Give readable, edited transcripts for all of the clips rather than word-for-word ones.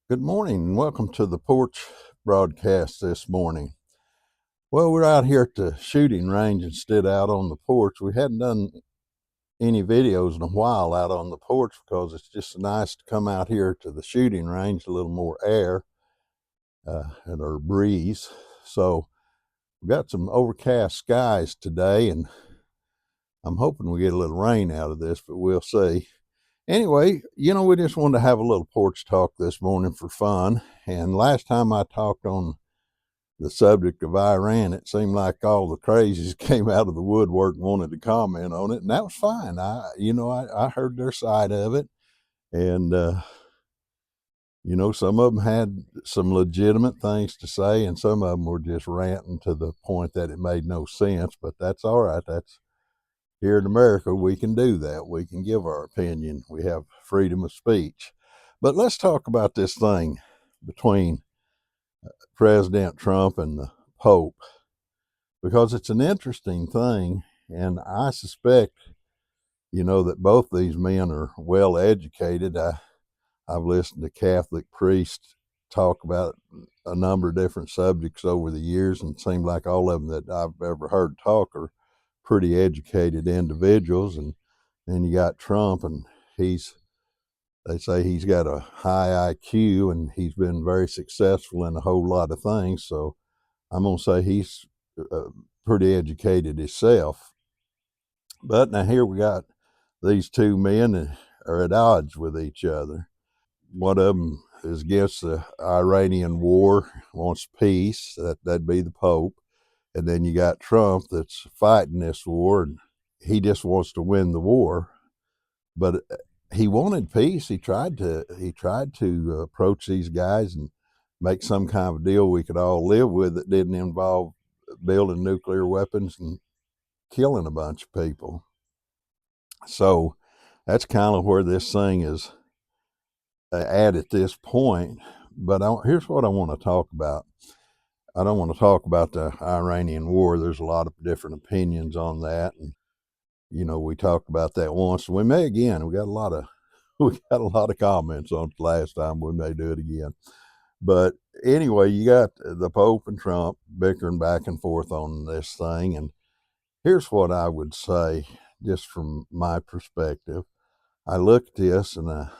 Good morning and welcome to the Porch broadcast this morning. Well, we're out here at the shooting range instead out on the porch. We hadn't done any videos in a while out on the porch because it's just nice to come out here to the shooting range, a little more air and our breeze. So we've got some overcast skies today, and I'm hoping we get a little rain out of this, but we'll see. Anyway, we just wanted to have a little porch talk this morning for fun. And last time I talked on the subject of Iran, it seemed like all the crazies came out of the woodwork and wanted to comment on it, and that was fine. I heard their side of it, and some of them had some legitimate things to say, and some of them were just ranting to the point that it made no sense. But that's all right. That's here in America, we can do that. We can give our opinion. We have freedom of speech. But let's talk about this thing between President Trump and the Pope, because it's an interesting thing. And I suspect, that both these men are well educated. I've listened to Catholic priests talk about a number of different subjects over the years, and it seemed like all of them that I've ever heard talk are pretty educated individuals. And then you got Trump, and they say he's got a high IQ and he's been very successful in a whole lot of things. So I'm going to say he's uh, pretty educated himself. But now here we got these two men that are at odds with each other. One of them is against the Iranian war, wants peace. That'd be the Pope. And then you got Trump that's fighting this war, and he just wants to win the war. But he wanted peace. He tried to approach these guys and make some kind of deal we could all live with that didn't involve building nuclear weapons and killing a bunch of people. So that's kind of where this thing is at this point. But here's what I want to talk about. I don't want to talk about the Iranian war. There's a lot of different opinions on that, and we talked about that once. We may again. We got a lot of we got a lot of comments on it last time. We may do it again. But anyway, you got the Pope and Trump bickering back and forth on this thing, and here's what I would say, just from my perspective. I look at this, and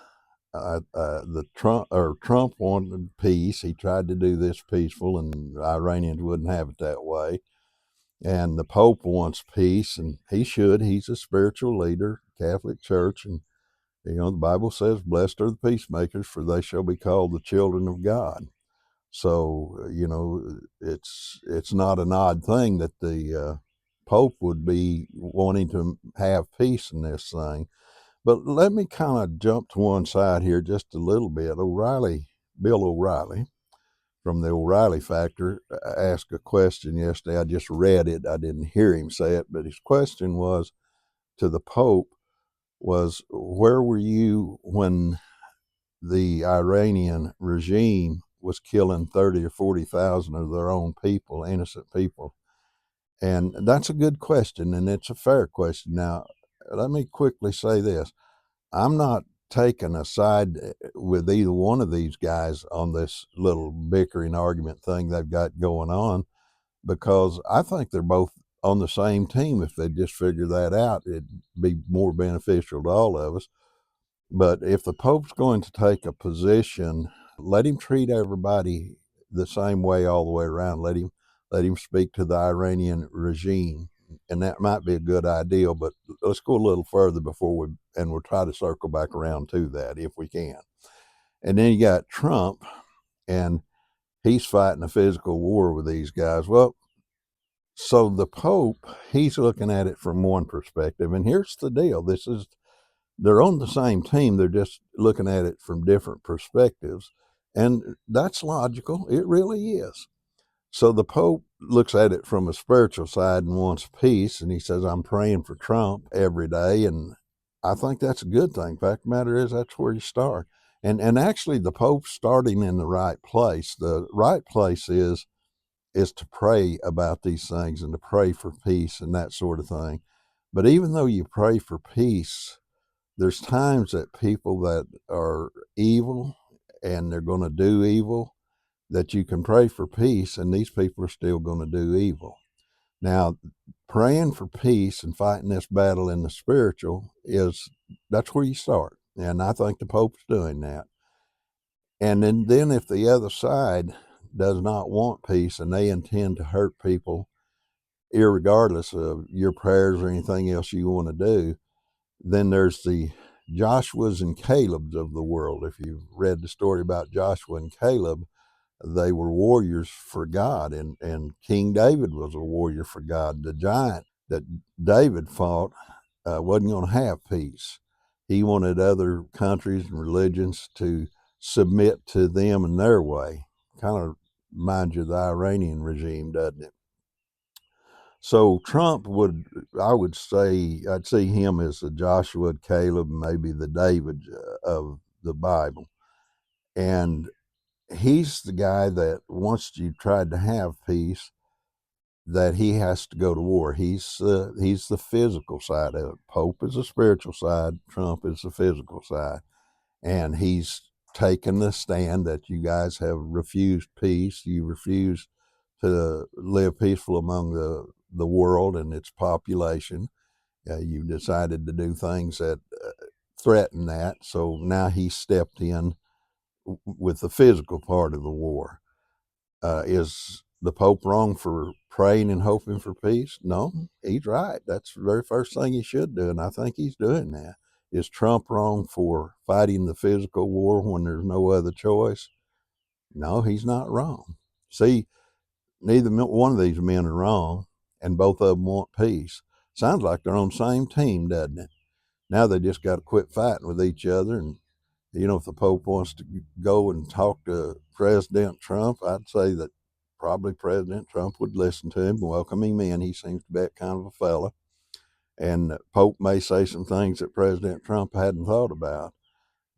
Trump wanted peace. He tried to do this peaceful, and the Iranians wouldn't have it that way. And the Pope wants peace, and he should. He's a spiritual leader, Catholic Church, and the Bible says, "Blessed are the peacemakers, for they shall be called the children of God." So it's not an odd thing that the Pope would be wanting to have peace in this thing. But let me kind of jump to one side here just a little bit. Bill O'Reilly from the O'Reilly Factor asked a question yesterday. I just read it. I didn't hear him say it, but his question was to the Pope was, where were you when the Iranian regime was killing 30 or 40,000 of their own people, innocent people? And that's a good question, and it's a fair question. Now, let me quickly say this. I'm not taking a side with either one of these guys on this little bickering argument thing they've got going on, because I think they're both on the same team. If they just figure that out, it'd be more beneficial to all of us. But if the Pope's going to take a position, let him treat everybody the same way all the way around. Let him speak to the Iranian regime, and that might be a good idea. But let's go a little further and we'll try to circle back around to that if we can. And then you got Trump, and he's fighting a physical war with these guys. Well, so the Pope, he's looking at it from one perspective, and here's the deal: they're on the same team. They're just looking at it from different perspectives. And that's logical. It really is. So the Pope looks at it from a spiritual side and wants peace. And he says, I'm praying for Trump every day. And I think that's a good thing. Fact of the matter is, that's where you start. And actually, the Pope's starting in the right place. The right place is to pray about these things and to pray for peace and that sort of thing. But even though you pray for peace, there's times that people that are evil and they're going to do evil, that you can pray for peace, and these people are still going to do evil. Now, praying for peace and fighting this battle in the spiritual that's where you start. And I think the Pope's doing that. And then if the other side does not want peace and they intend to hurt people, irregardless of your prayers or anything else you want to do, then there's the Joshuas and Calebs of the world. If you've read the story about Joshua and Caleb, they were warriors for God, and King David was a warrior for God. The giant that David fought wasn't going to have peace. He wanted other countries and religions to submit to them and their way. Kind of reminds you of the Iranian regime, doesn't it? So Trump I'd see him as the Joshua, Caleb, maybe the David of the Bible. And he's the guy that once you tried to have peace, that he has to go to war. He's the physical side of it. Pope is the spiritual side. Trump is the physical side. And he's taken the stand that you guys have refused peace. You refuse to live peaceful among the world and its population. You've decided to do things that threaten that. So now he stepped in with the physical part of the war. Is the Pope wrong for praying and hoping for peace? No, he's right. That's the very first thing he should do, and I think he's doing that. Is Trump wrong for fighting the physical war when there's no other choice? No, he's not wrong. See, neither one of these men are wrong, and both of them want peace. Sounds like they're on the same team, doesn't it? Now they just got to quit fighting with each other. And if the Pope wants to go and talk to President Trump, I'd say that probably President Trump would listen to him, welcome him in. He seems to be that kind of a fella. And the Pope may say some things that President Trump hadn't thought about.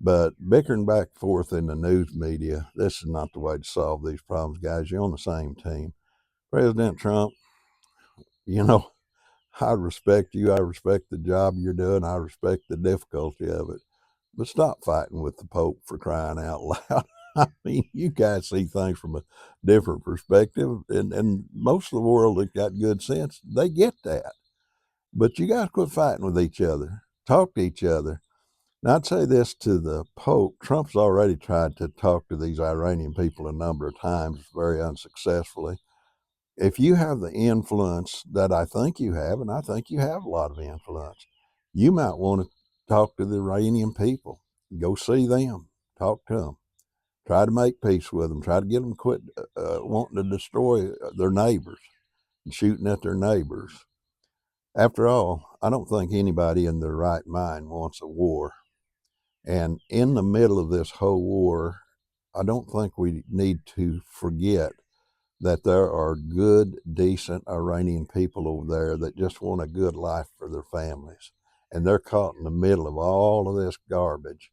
But bickering back and forth in the news media, this is not the way to solve these problems, guys. You're on the same team. President Trump, you know, I respect you. I respect the job you're doing. I respect the difficulty of it. But stop fighting with the Pope, for crying out loud. I mean, you guys see things from a different perspective, and most of the world that got good sense, they get that. But you got to quit fighting with each other. Talk to each other. Now, I'd say this to the Pope. Trump's already tried to talk to these Iranian people a number of times, very unsuccessfully. If you have the influence that I think you have, and I think you have a lot of influence, you might want to talk to the Iranian people. Go see them. Talk to them. Try to make peace with them. Try to get them to quit wanting to destroy their neighbors and shooting at their neighbors. After all, I don't think anybody in their right mind wants a war. And in the middle of this whole war, I don't think we need to forget that there are good, decent Iranian people over there that just want a good life for their families. And they're caught in the middle of all of this garbage.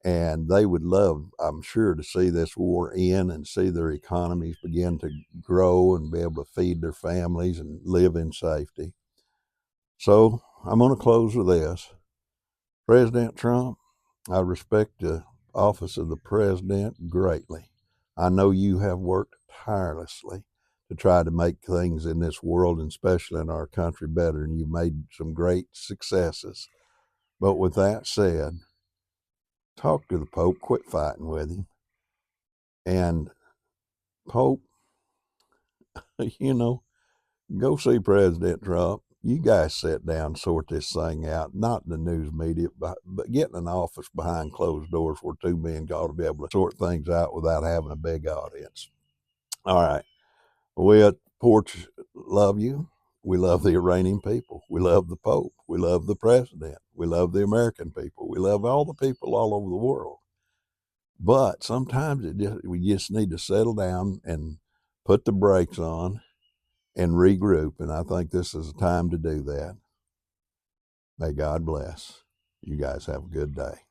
And they would love, I'm sure, to see this war end and see their economies begin to grow and be able to feed their families and live in safety. So I'm going to close with this. President Trump, I respect the office of the president greatly. I know you have worked tirelessly to try to make things in this world, and especially in our country, better, and you've made some great successes. But with that said, talk to the Pope, quit fighting with him. And Pope, go see President Trump. You guys sit down, sort this thing out, not in the news media, but get in an office behind closed doors where two men ought to be able to sort things out without having a big audience. All right. We at Porch love you. We love the Iranian people. We love the Pope. We love the president. We love the American people. We love all the people all over the world. But sometimes we just need to settle down and put the brakes on and regroup. And I think this is a time to do that. May God bless. You guys have a good day.